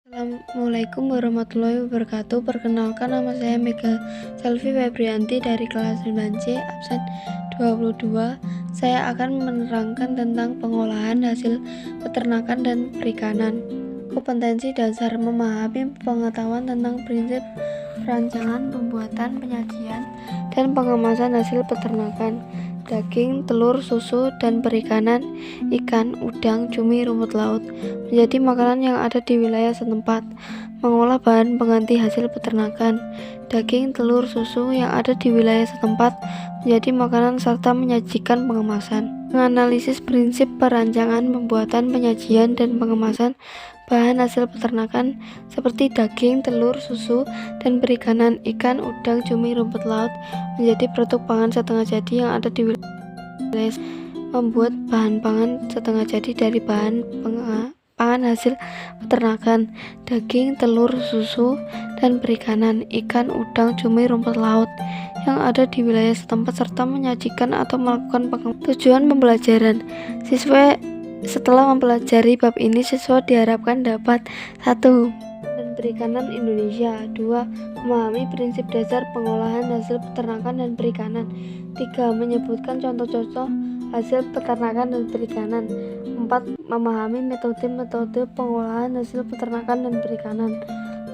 Assalamualaikum warahmatullahi wabarakatuh. Perkenalkan, nama saya Mega Selvi Febrianti dari kelas 9C absen 22. Saya akan menerangkan tentang pengolahan hasil peternakan dan perikanan. Kompetensi dasar: memahami pengetahuan tentang prinsip perancangan, pembuatan, penyajian, dan pengemasan hasil peternakan, daging, telur, susu, dan perikanan, ikan, udang, cumi, rumput laut, menjadi makanan yang ada di wilayah setempat. Mengolah bahan pengganti hasil peternakan, daging, telur, susu yang ada di wilayah setempat menjadi makanan serta menyajikan pengemasan. Menganalisis prinsip perancangan, pembuatan, penyajian, dan pengemasan bahan hasil peternakan seperti daging, telur, susu, dan perikanan, ikan, udang, cumi, rumput laut menjadi produk pangan setengah jadi yang ada di wilayah. Membuat bahan pangan setengah jadi dari bahan pangan hasil peternakan, daging, telur, susu, dan perikanan, ikan, udang, cumi, rumput laut yang ada di wilayah setempat serta menyajikan atau melakukan pengemasan. Tujuan pembelajaran: siswa setelah mempelajari bab ini, siswa diharapkan dapat 1. Dan perikanan Indonesia. 2. Memahami prinsip dasar pengolahan hasil peternakan dan perikanan. 3. Menyebutkan contoh-contoh hasil peternakan dan perikanan. 4. Memahami metode-metode pengolahan hasil peternakan dan perikanan.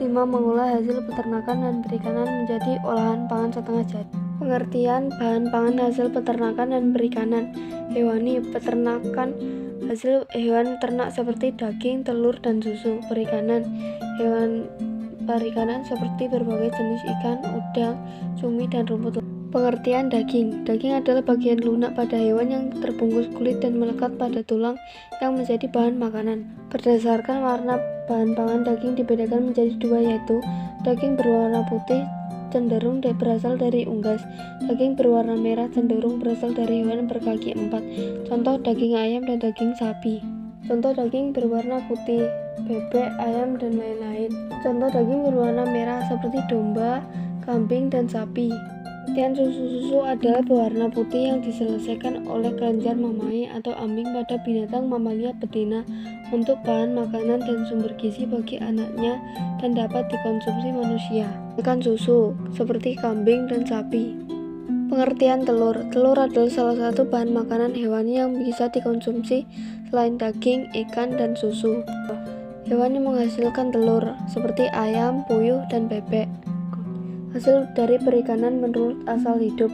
5. Mengolah hasil peternakan dan perikanan menjadi olahan pangan setengah jadi. Pengertian bahan pangan hasil peternakan dan perikanan. Hewani: peternakan hasil hewan ternak seperti daging, telur, dan susu. Perikanan: hewan perikanan seperti berbagai jenis ikan, udang, cumi, dan rumput laut. Pengertian daging: daging adalah bagian lunak pada hewan yang terbungkus kulit dan melekat pada tulang yang menjadi bahan makanan. Berdasarkan warna bahan pangan, daging dibedakan menjadi 2, yaitu daging berwarna putih cenderung berasal dari unggas, daging berwarna merah cenderung berasal dari hewan berkaki 4. Contoh: daging ayam dan daging sapi. Contoh: daging berwarna putih, bebek, ayam, dan lain-lain. Contoh: daging berwarna merah seperti domba, kambing, dan sapi. Pengertian susu adalah berwarna putih yang diselesaikan oleh kelenjar mamalia atau ambing pada binatang mamalia betina untuk bahan makanan dan sumber gizi bagi anaknya dan dapat dikonsumsi manusia. Ikan susu seperti kambing dan sapi. Pengertian telur: telur adalah salah satu bahan makanan hewani yang bisa dikonsumsi selain daging, ikan, dan susu. Hewan yang menghasilkan telur seperti ayam, puyuh, dan bebek. Hasil dari perikanan menurut asal hidup: